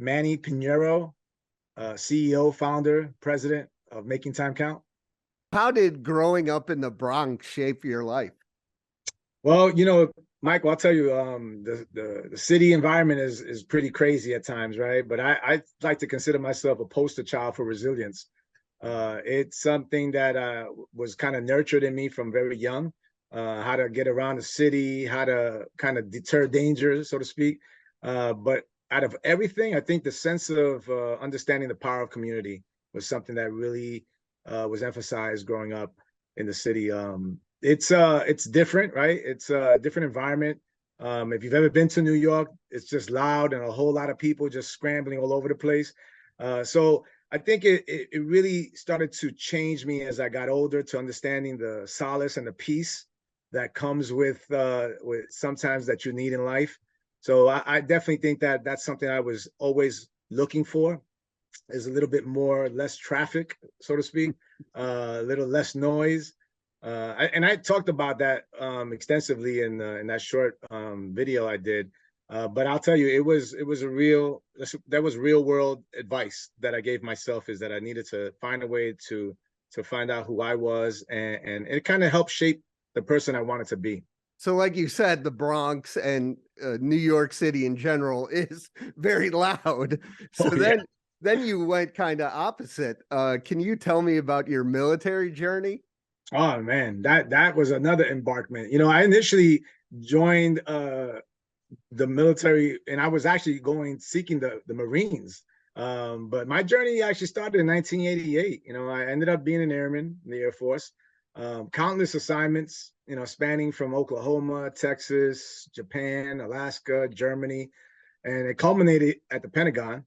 Manny Piñeiro, CEO, founder, president of Making Time Count. How did growing up in the Bronx shape your life? Well, Michael, I'll tell you, the city environment is pretty crazy at times, right? But I like to consider myself a poster child for resilience. It's something that was kind of nurtured in me from very young, how to get around the city, how to kind of deter danger, so to speak. But out of everything, I think the sense of understanding the power of community was something that really was emphasized growing up in the city. It's different, right? It's a different environment. If you've ever been to New York, it's just loud and a whole lot of people just scrambling all over the place. So I think it really started to change me as I got older, to understanding the solace and the peace that comes with sometimes that you need in life. So I definitely think that that's something I was always looking for, is a little bit more, less traffic, so to speak, a little less noise. And I talked about that extensively in that short video I did. But I'll tell you, that was real world advice that I gave myself, is that I needed to find a way to find out who I was, and it kind of helped shape the person I wanted to be. So like you said, the Bronx and New York City in general is very loud. So then you went kind of opposite. Can you tell me about your military journey? Oh man, that was another embarkment. I initially joined the military, and I was actually seeking the Marines. But my journey actually started in 1988. I ended up being an airman in the Air Force, countless assignments, spanning from Oklahoma, Texas, Japan, Alaska, Germany, and it culminated at the Pentagon.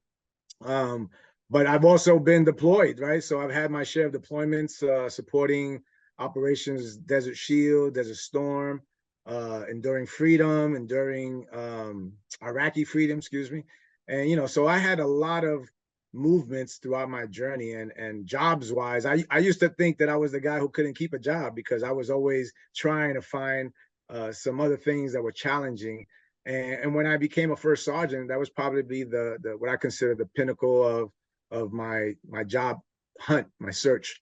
But I've also been deployed, right? So I've had my share of deployments, supporting operations Desert Shield, Desert Storm, Enduring Freedom, Enduring Iraqi Freedom, excuse me. And, so I had a lot of movements throughout my journey, and jobs wise, I used to think that I was the guy who couldn't keep a job, because I was always trying to find some other things that were challenging. And when I became a first sergeant, that was probably the what I consider the pinnacle of my job hunt, my search.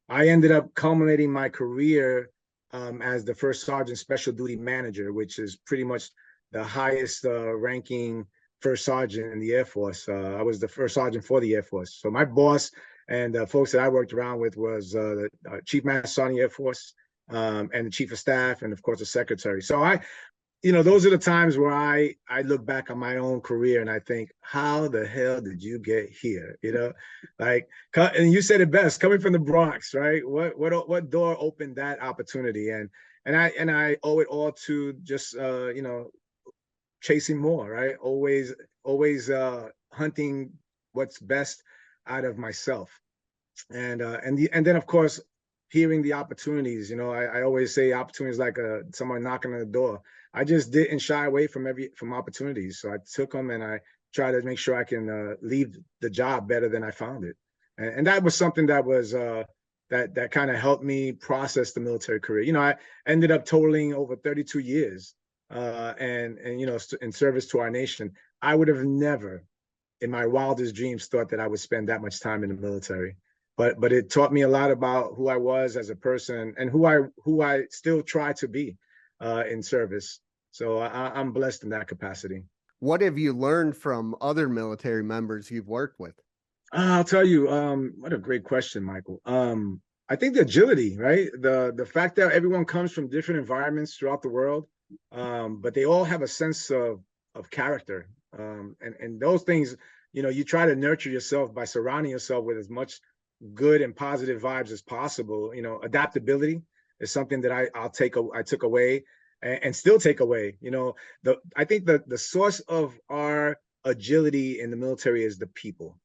I ended up culminating my career as the first sergeant special duty manager, which is pretty much the highest ranking first sergeant in the Air Force. I was the first sergeant for the Air Force. So my boss and the folks that I worked around with was the Chief Master Sergeant Air Force, and the Chief of Staff, and of course the Secretary. So those are the times where I look back on my own career and I think, how the hell did you get here? And you said it best, coming from the Bronx, right? What door opened that opportunity? And I owe it all to just chasing more, right? Always hunting what's best out of myself, and then of course hearing the opportunities. I always say opportunities like someone knocking on the door. I just didn't shy away from opportunities. So I took them, and I try to make sure I can leave the job better than I found it. And that was something that was that kind of helped me process the military career. I ended up totaling over 32 years, and in service to our nation. I would have never, in my wildest dreams, thought that I would spend that much time in the military. But it taught me a lot about who I was as a person, and who I still try to be in service. So I'm blessed in that capacity. What have you learned from other military members you've worked with? I'll tell you, what a great question, Michael. I think the agility, right? The fact that everyone comes from different environments throughout the world, but they all have a sense of character. And those things, you try to nurture yourself by surrounding yourself with as much good and positive vibes as possible. Adaptability is something that I took away, and still take away. I think the source of our agility in the military is the people,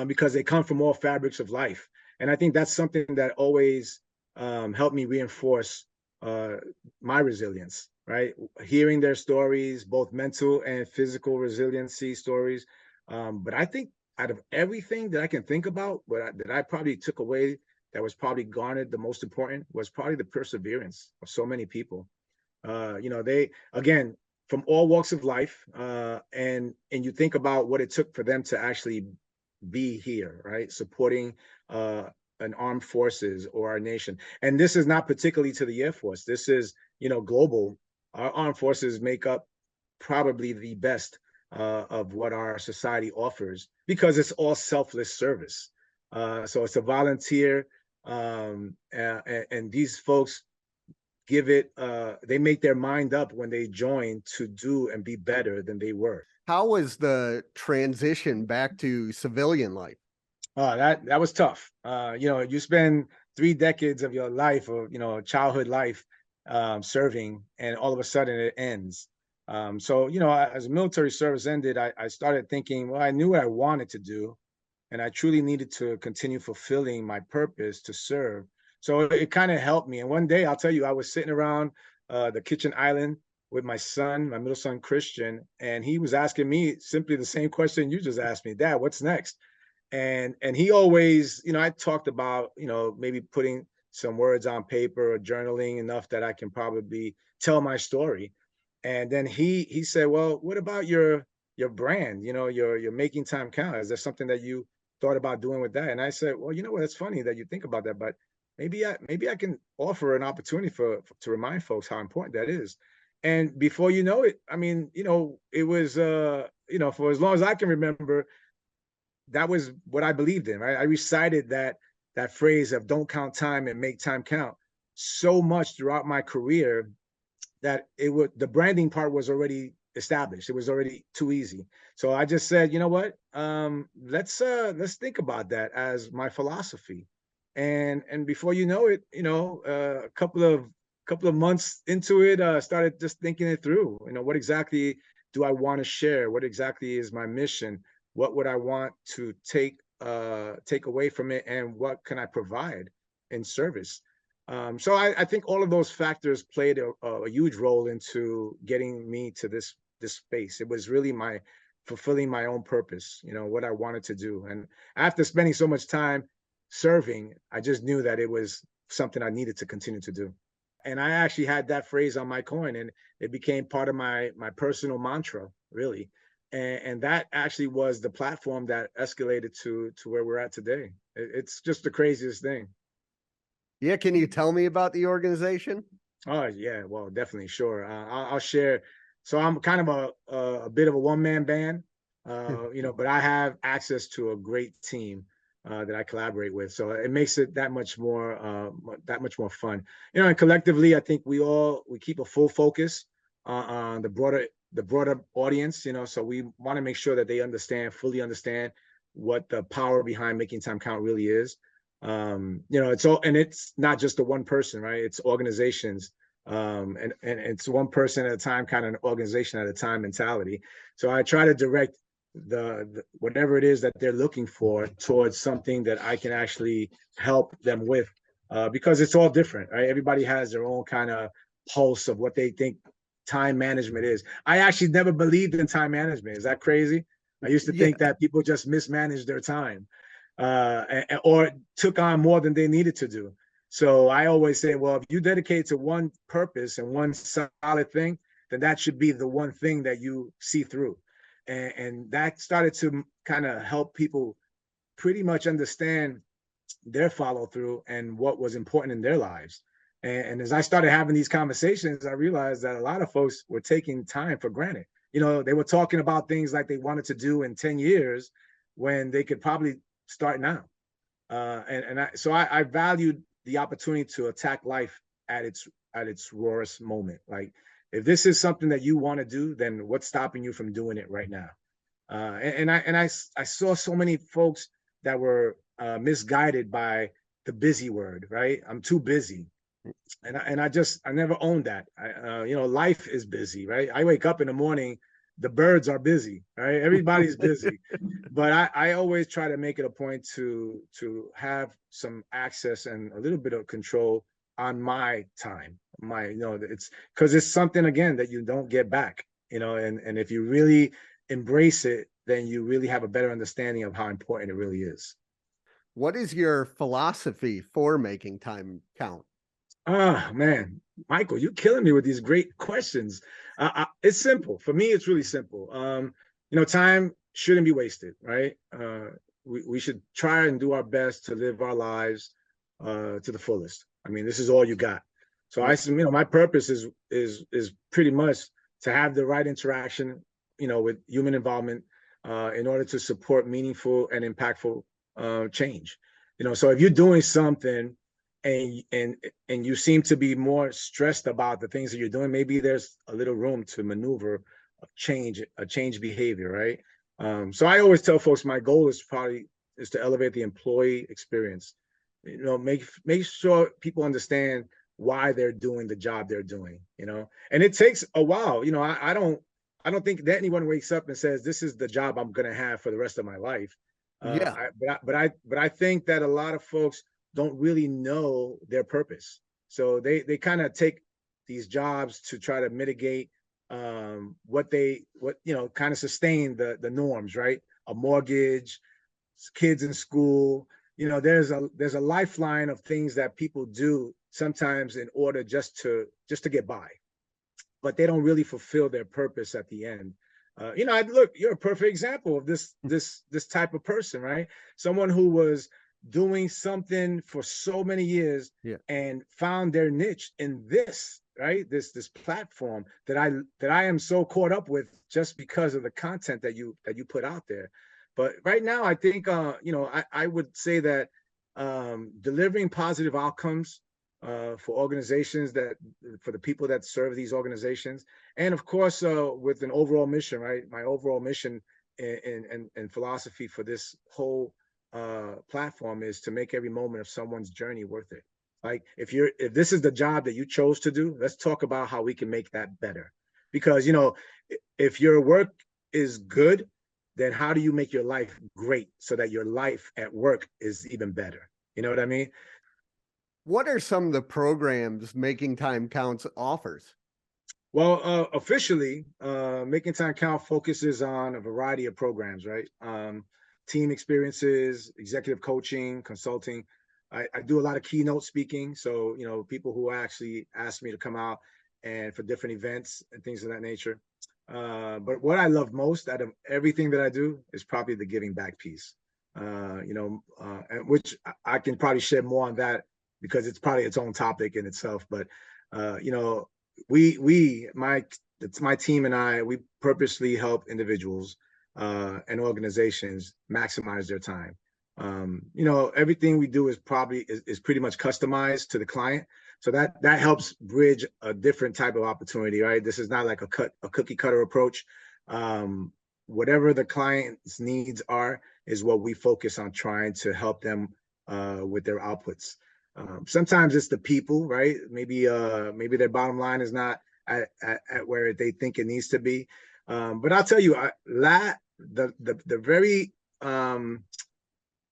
because they come from all fabrics of life. And I think that's something that always helped me reinforce my resilience, right? Hearing their stories, both mental and physical resiliency stories. But I think out of everything that I can think about, that I probably took away, that was probably garnered the most important, was probably the perseverance of so many people. They, again, from all walks of life, and you think about what it took for them to actually be here, right? Supporting an armed forces or our nation. And this is not particularly to the Air Force. This is, global. Our armed forces make up probably the best of what our society offers because it's all selfless service. So it's a volunteer, and these folks they make their mind up when they join to do and be better than they were. How was the transition back to civilian life? That was tough. You spend 3 decades of your life, or childhood life, serving, and all of a sudden it ends. So as military service ended, I started thinking, well, I knew what I wanted to do, and I truly needed to continue fulfilling my purpose to serve. So it kind of helped me. And one day, I'll tell you, I was sitting around the kitchen island with my son, my middle son Christian, and he was asking me simply the same question you just asked me, Dad, what's next? And he always, I talked about, maybe putting some words on paper or journaling enough that I can probably tell my story. And then he said, well, what about your brand, your making time count? Is there something that you thought about doing with that? And I said, well, you know what, it's funny that you think about that, but maybe I can offer an opportunity to remind folks how important that is. And before you know it, I mean, it was for as long as I can remember, that was what I believed in, right? I recited that phrase of don't count time and make time count so much throughout my career that the branding part was already established. It was already too easy. So I just said, you know what? Let's think about that as my philosophy. And before you know it, a couple of months into it, started just thinking it through. What exactly do I want to share? What exactly is my mission? What would I want to take away from it, and what can I provide in service? So I think all of those factors played a huge role into getting me to this space. It was really my fulfilling my own purpose, what I wanted to do. And after spending so much time serving, I just knew that it was something I needed to continue to do. And I actually had that phrase on my coin, and it became part of my personal mantra, really. And that actually was the platform that escalated to where we're at today. It's just the craziest thing. Yeah, can you tell me about the organization? Oh yeah, well, definitely, sure. I'll share. So I'm kind of a bit of a one-man band, but I have access to a great team that I collaborate with. So it makes it that much more fun. And collectively, I think we keep a full focus on the broader audience. So we want to make sure that they fully understand what the power behind making time count really is. It's not just the one person, right? It's organizations, and it's one person at a time, kind of an organization at a time mentality. So I try to direct the whatever it is that they're looking for towards something that I can actually help them with, because it's all different, right? Everybody has their own kind of pulse of what they think time management is. I actually never believed in time management. Is that crazy? I used to think that people just mismanage their time, or took on more than they needed to do. So I always say, well, if you dedicate to one purpose and one solid thing, then that should be the one thing that you see through. And that started to kind of help people pretty much understand their follow through and what was important in their lives. And as I started having these conversations, I realized that a lot of folks were taking time for granted. They were talking about things like they wanted to do in 10 years when they could probably start now. So I valued the opportunity to attack life at its rawest moment. Like, if this is something that you want to do, then what's stopping you from doing it right now? I saw so many folks that were misguided by the busy word, right? I'm too busy. And I never owned that. Life is busy, right? I wake up in the morning, the birds are busy, right? Everybody's busy. But I always try to make it a point to have some access and a little bit of control on my time. It's because it's something, again, that you don't get back, and if you really embrace it, then you really have a better understanding of how important it really is. What is your philosophy for making time count? Ah, man, Michael, you're killing me with these great questions. It's simple. For me, it's really simple. Time shouldn't be wasted, right? We should try and do our best to live our lives to the fullest. I mean, this is all you got. So Yeah. my purpose is pretty much to have the right interaction, with human involvement, in order to support meaningful and impactful change. So if you're doing something and you seem to be more stressed about the things that you're doing, maybe there's a little room to maneuver a change behavior, right? So I always tell folks my goal is to elevate the employee experience. Make sure people understand why they're doing the job they're doing. And it takes a while. I don't think that anyone wakes up and says this is the job I'm going to have for the rest of my life. Yeah. But I think that a lot of folks don't really know their purpose, so they kind of take these jobs to try to mitigate what kind of sustain the norms, right? A mortgage, kids in school. There's a lifeline of things that people do sometimes in order just to get by, but they don't really fulfill their purpose at the end. Look, you're a perfect example of this type of person, right? Someone who was doing something for so many years, Yeah. and found their niche in this, right? This platform that I am so caught up with just because of the content that you put out there. But right now, I think I would say that delivering positive outcomes for organizations, for the people that serve these organizations, and of course with an overall mission, right? My overall mission and philosophy for this whole platform is to make every moment of someone's journey worth it. Like if this is the job that you chose to do, let's talk about how we can make that better. Because if your work is good, then how do you make your life great so that your life at work is even better? You know what I mean? What are some of the programs Making Time Counts offers? Well, officially, Making Time Count focuses on a variety of programs, right? Team experiences, executive coaching, consulting. I do a lot of keynote speaking. So, people who actually ask me to come out and for different events and things of that nature. But what I love most out of everything that I do is probably the giving back piece, and which I can probably shed more on that because it's probably its own topic in itself. But, it's my team and we purposely help individuals and organizations maximize their time. Everything we do is pretty much customized to the client, so that helps bridge a different type of opportunity, right? This is not like a cookie cutter approach. Whatever the client's needs are is what we focus on trying to help them with their outputs. Sometimes it's the people, right? Maybe their bottom line is not at where they think it needs to be. But I'll tell you, the very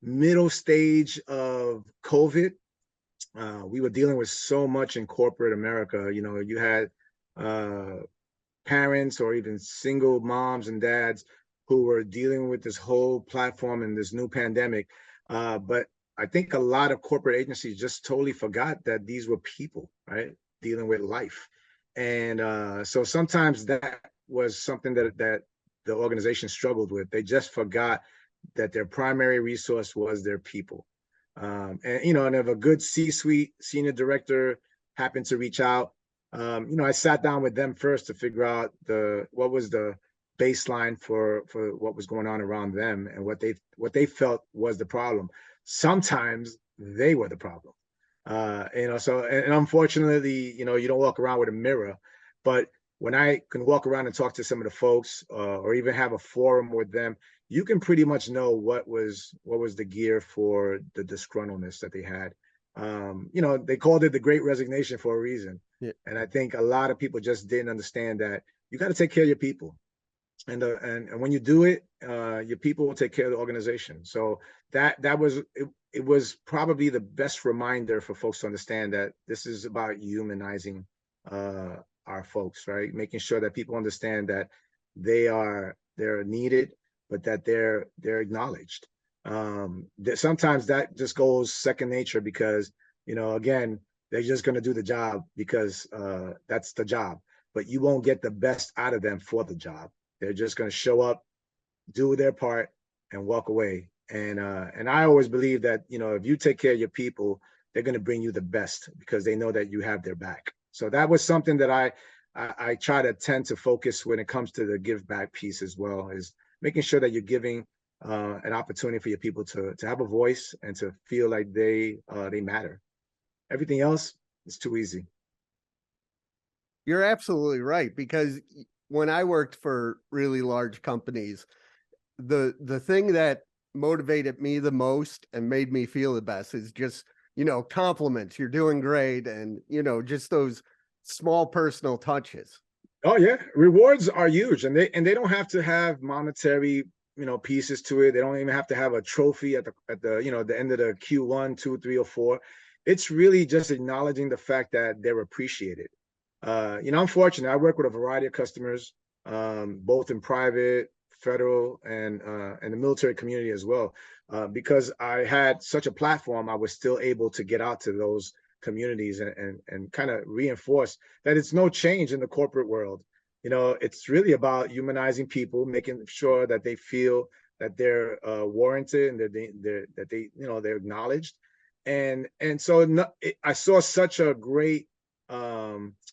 middle stage of COVID, we were dealing with so much in corporate America. You had parents or even single moms and dads who were dealing with this whole platform and this new pandemic. But I think a lot of corporate agencies just totally forgot that these were people, right? Dealing with life. And so sometimes that was something that the organization struggled with. They just forgot that their primary resource was their people. And if a good C-suite senior director happened to reach out, I sat down with them first to figure out what was the baseline for what was going on around them and what they felt was the problem. Sometimes they were the problem. So and unfortunately, you don't walk around with a mirror, but when I can walk around and talk to some of the folks, or even have a forum with them, you can pretty much know what was the gear for the disgruntledness that they had. They called it the Great Resignation for a reason. Yeah. And I think a lot of people just didn't understand that you got to take care of your people. And when you do it, your people will take care of the organization. So that was it. It was probably the best reminder for folks to understand that this is about humanizing our folks, right? Making sure that people understand that they're needed, but that they're acknowledged. That sometimes that just goes second nature because again, they're just going to do the job because that's the job. but you won't get the best out of them for the job. They're just going to show up, do their part, and walk away. And I always believe that, you know, if you take care of your people, they're going to bring you the best because they know that you have their back. So that was something that I try to tend to focus when it comes to the give back piece as well, is making sure that you're giving an opportunity for your people to have a voice and to feel like they matter. Everything else is too easy. You're absolutely right, because when I worked for really large companies, the thing that motivated me the most and made me feel the best is just, you know, compliments. You're doing great, and, you know, just those small personal touches. Oh yeah, rewards are huge, and they don't have to have monetary, you know, pieces to it. They don't even have to have a trophy at the you know, the end of the Q1, 2, 3, or 4. It's really just acknowledging the fact that they're appreciated. You know, I'm fortunate. I work with a variety of customers, both in private, federal, and the military community as well. Because I had such a platform, I was still able to get out to those communities and kind of reinforce that it's no change in the corporate world. You know, it's really about humanizing people, making sure that they feel that they're warranted and that they, you know, they're acknowledged. And so I saw such a great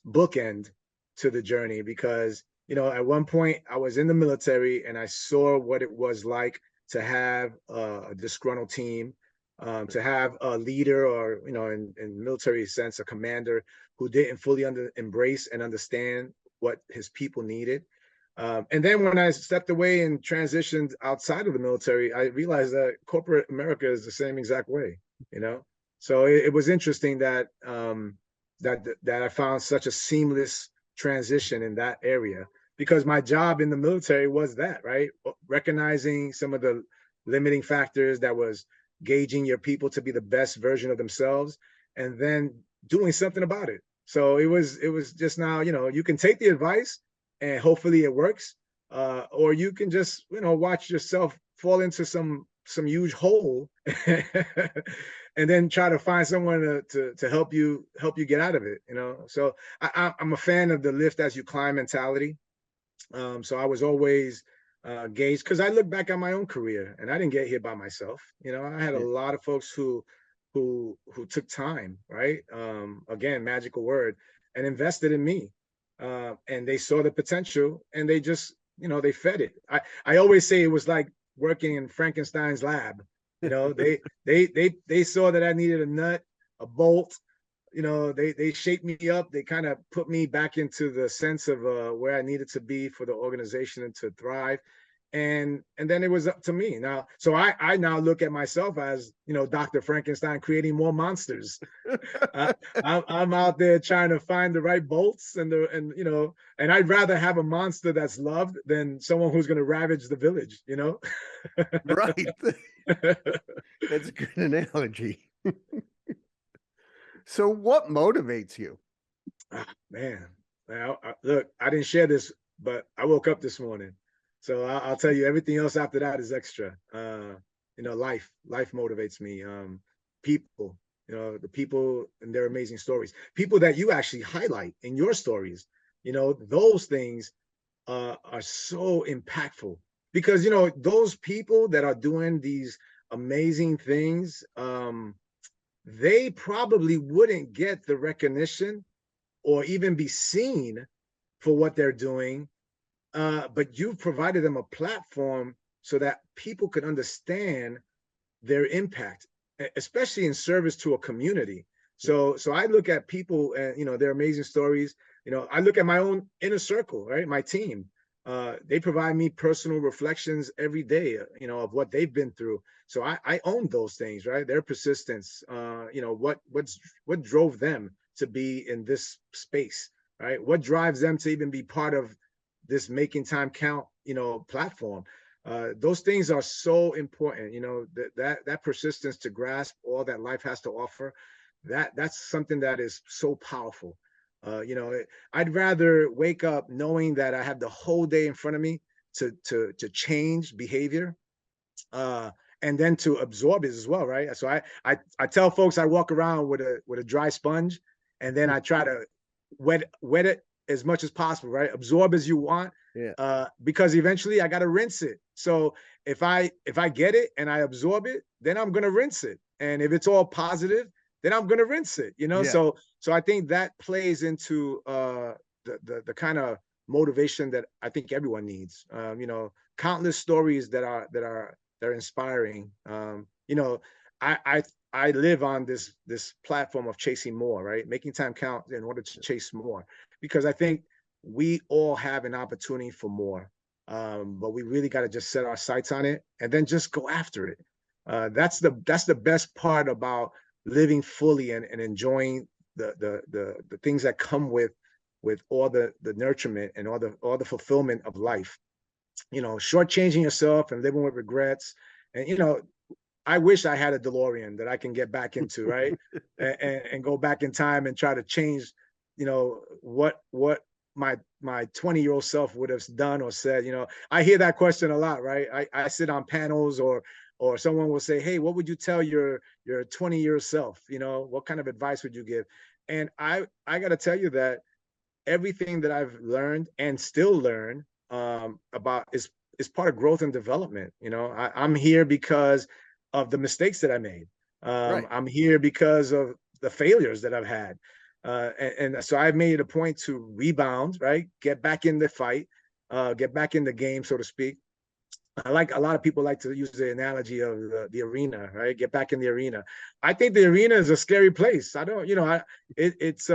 bookend to the journey, because, you know, at one point I was in the military and I saw what it was like to have a disgruntled team, to have a leader, or, you know, in military sense, a commander who didn't fully embrace and understand what his people needed. And then when I stepped away and transitioned outside of the military, I realized that corporate America is the same exact way, you know? So it was interesting that that I found such a seamless transition in that area, because my job in the military was that, right? Recognizing some of the limiting factors that was gauging your people to be the best version of themselves, and then doing something about it. So it was just, now, you know, you can take the advice and hopefully it works, or you can just, you know, watch yourself fall into some huge hole and then try to find someone to help you get out of it, you know. So I'm a fan of the lift as you climb mentality. So I was always gauged, because I look back at my own career and I didn't get here by myself. You know, I had a lot of folks who took time, right? Again, magical word, and invested in me. And they saw the potential and they just, you know, they fed it. I always say it was like working in Frankenstein's lab. You know, they saw that I needed a nut, a bolt. You know, they shaped me up. They kind of put me back into the sense of where I needed to be for the organization and to thrive. And then it was up to me now. So I now look at myself as, you know, Dr. Frankenstein, creating more monsters. I'm out there trying to find the right bolts and you know, and I'd rather have a monster that's loved than someone who's going to ravage the village, you know. Right. That's a good analogy. So what motivates you? Man, look, I didn't share this, but I woke up this morning. So I'll tell you, everything else after that is extra. You know, life motivates me. People, you know, the people and their amazing stories. People that you actually highlight in your stories. You know, those things are so impactful, because, you know, those people that are doing these amazing things, they probably wouldn't get the recognition or even be seen for what they're doing, but you've provided them a platform so that people could understand their impact, especially in service to a community. So I look at people and, you know, their amazing stories. You know, I look at my own inner circle, right? My team. They provide me personal reflections every day, you know, of what they've been through. So I own those things, right? Their persistence, you know, what drove them to be in this space, right? What drives them to even be part of this making time count, you know, platform. Those things are so important, you know, that persistence to grasp all that life has to offer. That's something that is so powerful. You know, I'd rather wake up knowing that I have the whole day in front of me to change behavior, and then to absorb it as well, right? So I tell folks I walk around with a dry sponge, and then I try to wet it as much as possible, right? Absorb as you want, Yeah. because eventually I got to rinse it. So if I get it and I absorb it, then I'm gonna rinse it. And if it's all positive, then I'm gonna rinse it. You know, Yeah. so I think that plays into the kind of motivation that I think everyone needs. You know, countless stories that are inspiring. You know, I live on this platform of chasing more, right? Making time count in order to chase more, because I think we all have an opportunity for more, but we really got to just set our sights on it and then just go after it. That's the best part about living fully and enjoying the things that come with all the nurturement and all the fulfillment of life. You know, shortchanging yourself and living with regrets, and you know, I wish I had a DeLorean that I can get back into, right? And go back in time and try to change, you know, what my 20-year-old self would have done or said. You know, I hear that question a lot, right? I sit on panels, or someone will say, hey, what would you tell your 20-year self? You know, what kind of advice would you give? And I got to tell you that everything that I've learned and still learn about is part of growth and development. You know, I'm here because of the mistakes that I made. Right. I'm here because of the failures that I've had. And so I've made it a point to rebound, right? Get back in the fight, get back in the game, so to speak. I like, a lot of people like to use the analogy of the arena, right? Get back in the arena. I think the arena is a scary place. I don't, you know, it's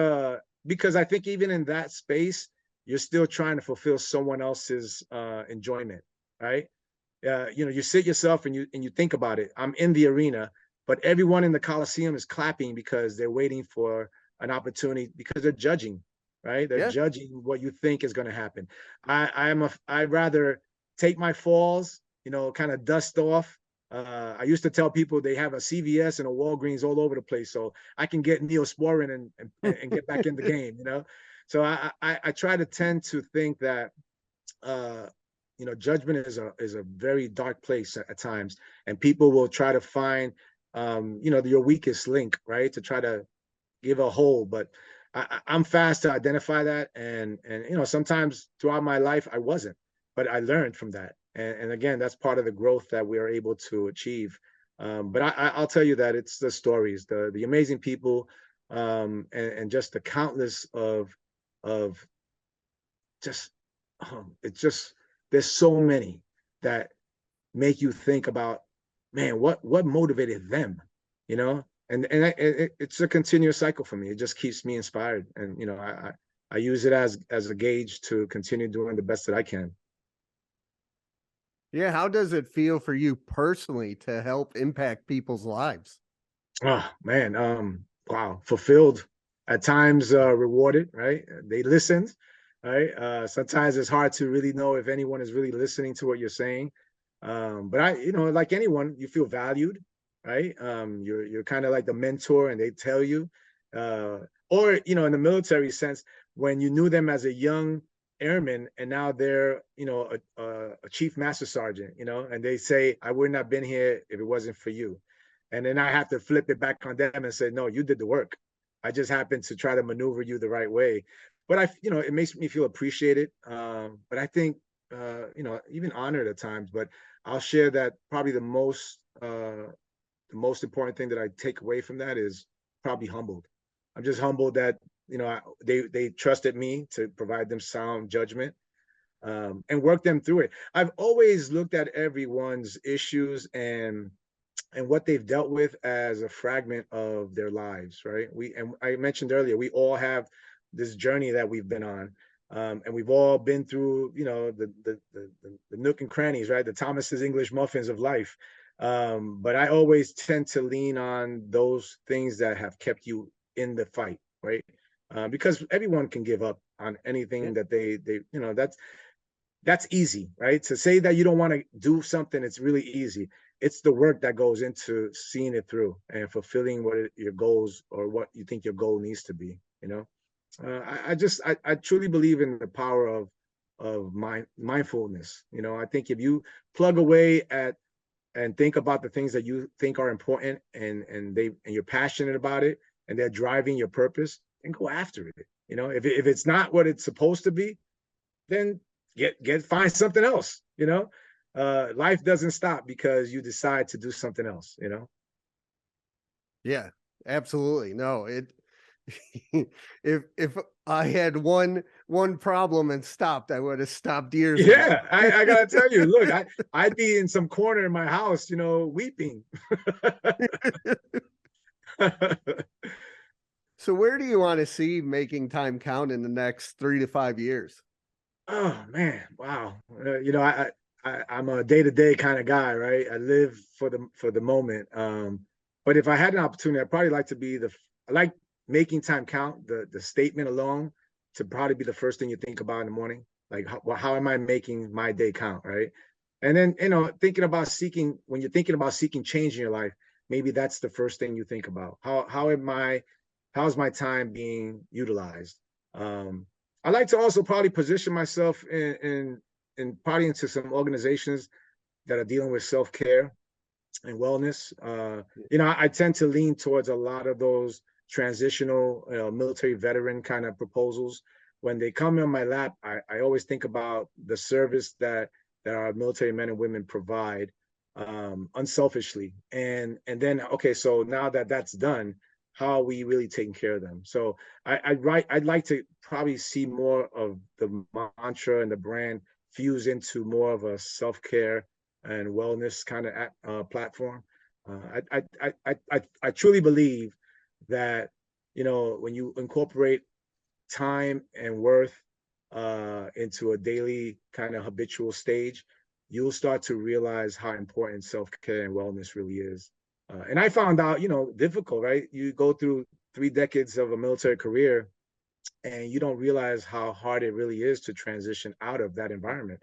because I think even in that space, you're still trying to fulfill someone else's enjoyment, right? You know, you sit yourself and you think about it. I'm in the arena, but everyone in the Coliseum is clapping because they're waiting for an opportunity, because they're judging, right? They're Yeah. judging what you think is going to happen. I'd rather take my falls, you know, kind of dust off. I used to tell people they have a CVS and a Walgreens all over the place, so I can get Neosporin and get back in the game, you know. So I try to tend to think that uh, you know, judgment is a very dark place at times, and people will try to find you know, your weakest link, right, to try to give a hole. But I'm fast to identify that, and you know, sometimes throughout my life I wasn't, but I learned from that, and again, that's part of the growth that we are able to achieve. But I'll tell you that it's the stories, the amazing people, and just the countless of just it's just, there's so many that make you think about, man, what motivated them, you know. It's a continuous cycle for me. It just keeps me inspired, and you know, I use it as a gauge to continue doing the best that I can. Yeah. How does it feel for you personally to help impact people's lives? Oh man, wow, fulfilled, at times rewarded, right? They listened, right? Sometimes it's hard to really know if anyone is really listening to what you're saying. But you know, like anyone, you feel valued, right? You're kind of like the mentor, and they tell you, uh, or you know, in the military sense, when you knew them as a young airman, and now they're, you know, a chief master sergeant, you know, and they say, I wouldn't have been here if it wasn't for you. And then I have to flip it back on them and say, no, you did the work. I just happened to try to maneuver you the right way. But you know, it makes me feel appreciated. But I think, you know, even honored at times. But I'll share that probably the most important thing that I take away from that is probably humbled. I'm just humbled that, you know, they trusted me to provide them sound judgment, and work them through it. I've always looked at everyone's issues and what they've dealt with as a fragment of their lives, right? And I mentioned earlier, we all have this journey that we've been on, and we've all been through, you know, the nook and crannies, right? The Thomas's English muffins of life. But I always tend to lean on those things that have kept you in the fight, right? Because everyone can give up on Yeah. anything that they you know, that's easy, right? To say that you don't want to do something, it's really easy. It's the work that goes into seeing it through and fulfilling your goals, or what you think your goal needs to be. You know, I truly believe in the power of mindfulness. You know, I think if you plug away at and think about the things that you think are important, and you're passionate about it, and they're driving your purpose, then go after it. You know, if it's not what it's supposed to be, then find something else. You know, life doesn't stop because you decide to do something else. You know. Yeah, absolutely. No, it if I had one problem and stopped, I would have stopped years ago. Yeah, I gotta tell you, look, I'd be in some corner in my house, you know, weeping. So where do you want to see making time count in the next 3 to 5 years? Oh man, wow. You know, I'm a day-to-day kind of guy, right? I live for the moment. But if I had an opportunity, I'd probably like to be I like making time count, the statement alone to probably be the first thing you think about in the morning. Like how am I making my day count, right? And then, you know, when you're thinking about seeking change in your life, maybe that's the first thing you think about. How's my time being utilized? Um, I like to also probably position myself in probably into some organizations that are dealing with self-care and wellness. You know, I tend to lean towards a lot of those transitional, military veteran kind of proposals. When they come in my lap, I always think about the service that our military men and women provide, unselfishly. And then, okay, so now that that's done, how are we really taking care of them? So I'd like to probably see more of the mantra and the brand fuse into more of a self-care and wellness kind of platform. I truly believe that, you know, when you incorporate time and worth into a daily kind of habitual stage, you'll start to realize how important self-care and wellness really is. And I found out, you know, difficult, right? You go through 3 decades of a military career and you don't realize how hard it really is to transition out of that environment.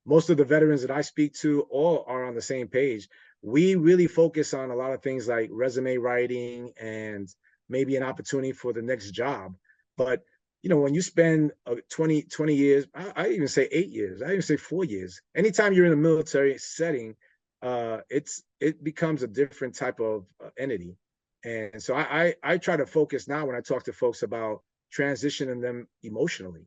Most of the veterans that I speak to all are on the same page. We really focus on a lot of things like resume writing and maybe an opportunity for the next job. But you know, when you spend 20 years, I even say 8 years, I even say 4 years, anytime you're in a military setting, it becomes a different type of entity. And so I try to focus now when I talk to folks about transitioning them emotionally,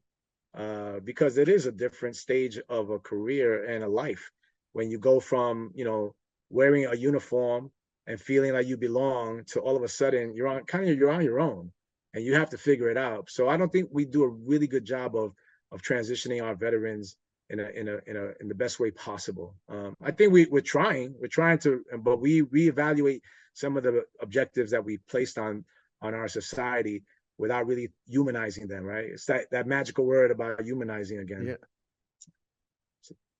because it is a different stage of a career and a life when you go from, you know, wearing a uniform and feeling like you belong to all of a sudden you're on your own and you have to figure it out. So I don't think we do a really good job of transitioning our veterans in the best way possible. I think we're trying to, but we reevaluate some of the objectives that we placed on our society without really humanizing them, right? It's that magical word about humanizing again. Yeah.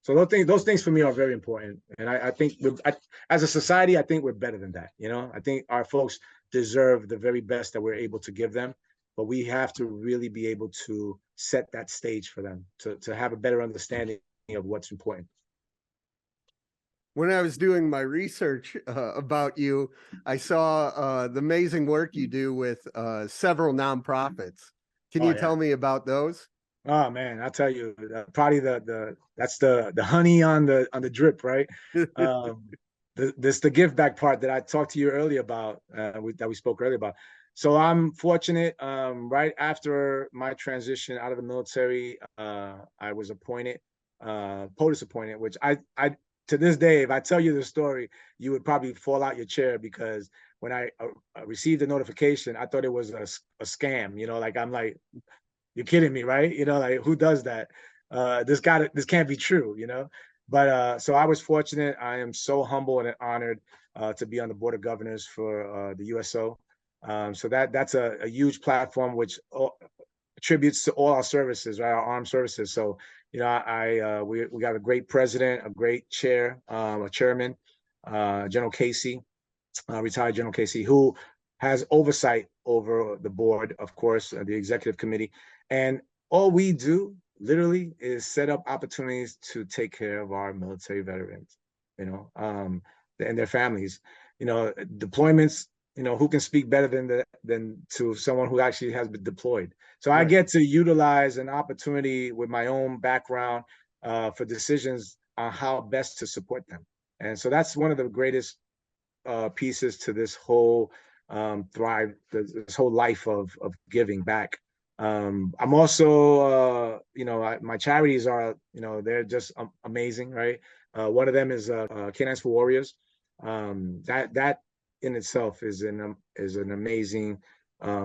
So those things for me are very important, and I think as a society, I think we're better than that. You know, I think our folks deserve the very best that we're able to give them, but we have to really be able to set that stage for them to have a better understanding of what's important. When I was doing my research about you, I saw the amazing work you do with several nonprofits. Can Oh you yeah. tell me about those? Oh man, I'll tell you, probably that's the honey on the drip, right? Um, the give back part that I talked to you earlier about, that we spoke earlier about. So I'm fortunate. Right after my transition out of the military, I was appointed, POTUS appointed, which I to this day, if I tell you the story, you would probably fall out your chair because when I received the notification, I thought it was a scam. You know, like I'm like, you're kidding me, right? You know, like who does that? This can't be true, you know. But so I was fortunate. I am so humble and honored to be on the board of governors for the USO. So that's a huge platform which attributes to all our services, right? Our armed services. So you know, we got a great president, a great chair, a chairman, General Casey, retired General Casey, who has oversight over the board, of course, the executive committee. And all we do literally is set up opportunities to take care of our military veterans, you know, and their families. You know, deployments, you know, who can speak better than to someone who actually has been deployed. So I Right. get to utilize an opportunity with my own background for decisions on how best to support them. And so that's one of the greatest pieces to this whole thrive this whole life of giving back. I'm also, my charities are, they're just amazing, right? One of them is Canines for Warriors. That in itself is an amazing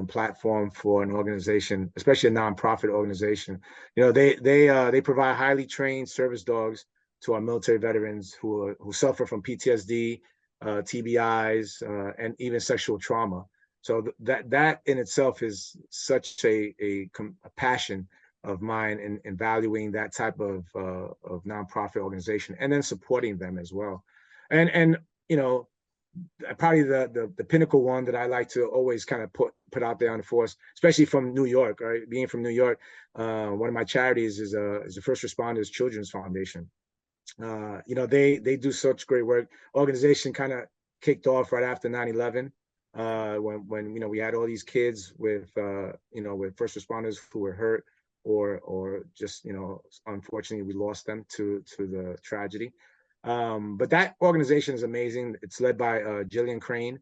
platform for an organization, especially a nonprofit organization. They provide highly trained service dogs to our military veterans who suffer from PTSD, TBIs, and even sexual trauma. So that in itself is such a passion of mine in valuing that type of nonprofit organization and then supporting them as well. And probably the pinnacle one that I like to always kind of put out there on the force, especially from New York, right? Being from New York, one of my charities is the First Responders Children's Foundation. They do such great work. Organization kind of kicked off right after 9/11, when we had all these kids with with first responders who were hurt or just unfortunately we lost them to the tragedy. But that organization is amazing. It's led by Jillian Crane.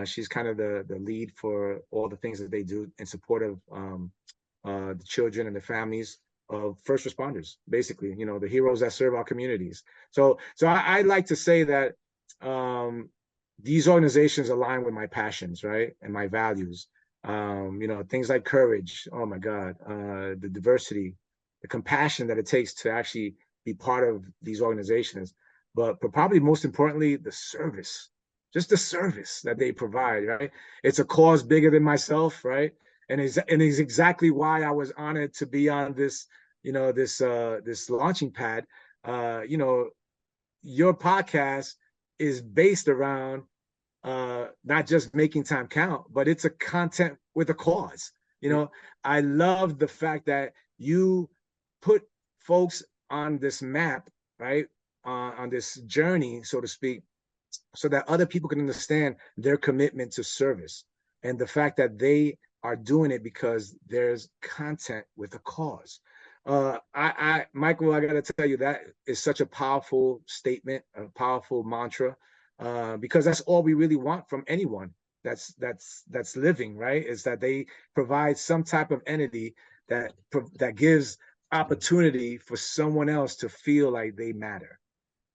She's kind of the lead for all the things that they do in support of the children and the families of first responders, basically, the heroes that serve our communities. So I like to say that these organizations align with my passions, right, and my values. Things like courage. Oh my God, the diversity, the compassion that it takes to actually be part of these organizations. But probably most importantly, the service, just the service that they provide, right? It's a cause bigger than myself, right? And is exactly why I was honored to be on this, this launching pad. Your podcast is based around not just making time count, but it's a content with a cause. I love the fact that you put folks on this map, right? On this journey, so to speak, so that other people can understand their commitment to service and the fact that they are doing it because there's content with a cause. Michael, I got to tell you, that is such a powerful statement, a powerful mantra, because that's all we really want from anyone that's living, right? Is that they provide some type of entity that gives opportunity for someone else to feel like they matter.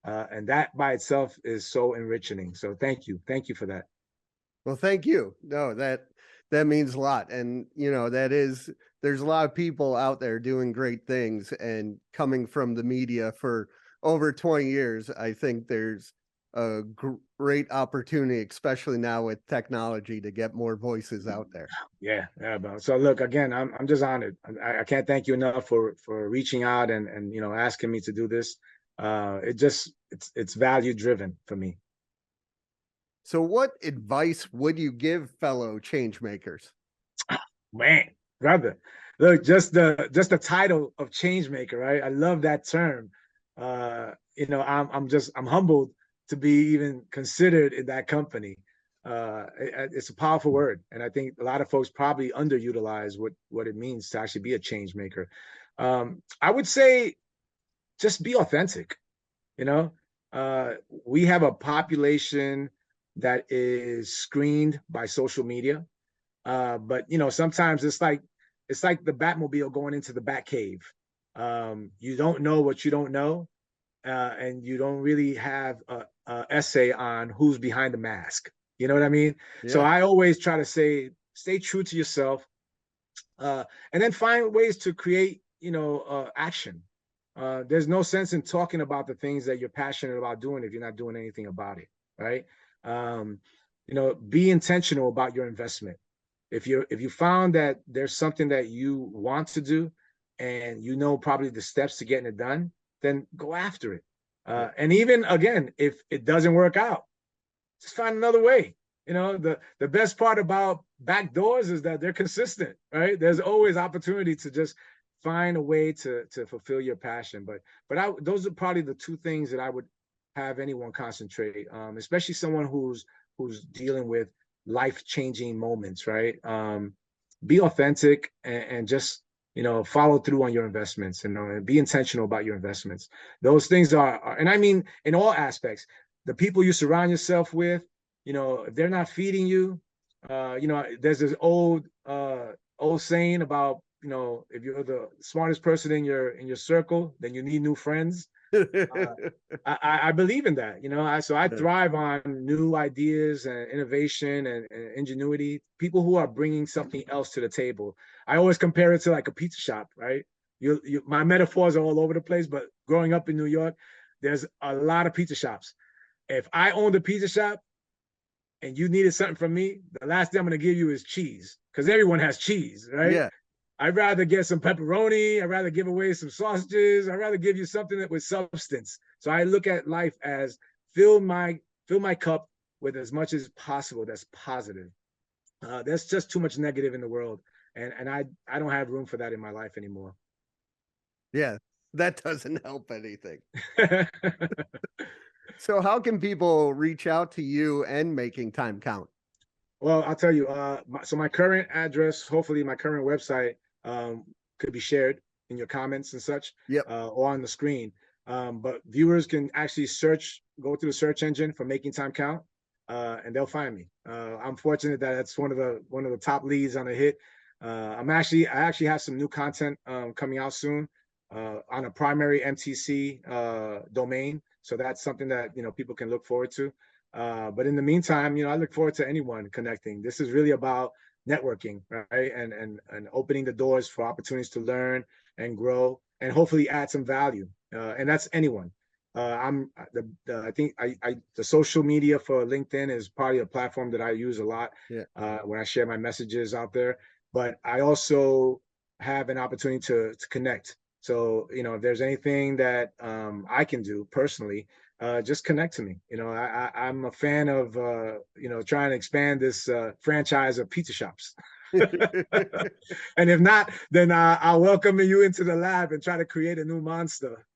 And that by itself is so enriching. So thank you for that. Well, thank you. No, that means a lot. And there's a lot of people out there doing great things, and coming from the media for over 20 years, I think there's a great opportunity, especially now with technology, to get more voices out there. Yeah. So look, again, I'm just honored. I can't thank you enough for reaching out and asking me to do this. It's value driven for me. So what advice would you give fellow change makers? Man, brother, look, just the title of change maker, right? I love that term. I'm humbled to be even considered in that company. It's a powerful word, and I think a lot of folks probably underutilize what it means to actually be a change maker. I would say just be authentic. We have a population that is screened by social media, but sometimes it's like the Batmobile going into the Batcave. You don't know what you don't know, and you don't really have a essay on who's behind the mask. You know what I mean? Yeah. So I always try to say, stay true to yourself, and then find ways to create, action. There's no sense in talking about the things that you're passionate about doing if you're not doing anything about it, right? Be intentional about your investment. If you found that there's something that you want to do, and probably the steps to getting it done, then go after it. And even again, if it doesn't work out, just find another way. The best part about back doors is that they're consistent, right? There's always opportunity to just find a way to fulfill your passion. But those are probably the two things that I would have anyone concentrate, especially someone who's dealing with life-changing moments, right? Be authentic and just follow through on your investments, and be intentional about your investments. Those things are, and I mean in all aspects, the people you surround yourself with, if they're not feeding you, There's this old saying about, if you're the smartest person in your circle, then you need new friends. I believe in that. So I thrive on new ideas and innovation and ingenuity. People who are bringing something else to the table. I always compare it to like a pizza shop, right? My metaphors are all over the place, but growing up in New York, there's a lot of pizza shops. If I owned a pizza shop and you needed something from me, the last thing I'm going to give you is cheese, because everyone has cheese, right? Yeah. I'd rather get some pepperoni. I'd rather give away some sausages. I'd rather give you something that with substance. So I look at life as fill my cup with as much as possible that's positive. There's just too much negative in the world, and I don't have room for that in my life anymore. Yeah, that doesn't help anything. So how can people reach out to you and Making Time Count? Well, I'll tell you. So my current address, hopefully my current website, could be shared in your comments and such, Yep. or on the screen. But viewers can actually go through the search engine for Making Time Count, and they'll find me. I'm fortunate that it's one of the top leads on the hit. I actually have some new content coming out soon on a primary MTC domain. So that's something that people can look forward to. But in the meantime, I look forward to anyone connecting. This is really about networking, right? And opening the doors for opportunities to learn and grow and hopefully add some value. And that's anyone. I think the social media for LinkedIn is probably a platform that I use a lot. Yeah. When I share my messages out there. But I also have an opportunity to connect. So, if there's anything that I can do personally, just connect to me. I'm a fan of, trying to expand this franchise of pizza shops. And if not, then I'll welcome you into the lab and try to create a new monster.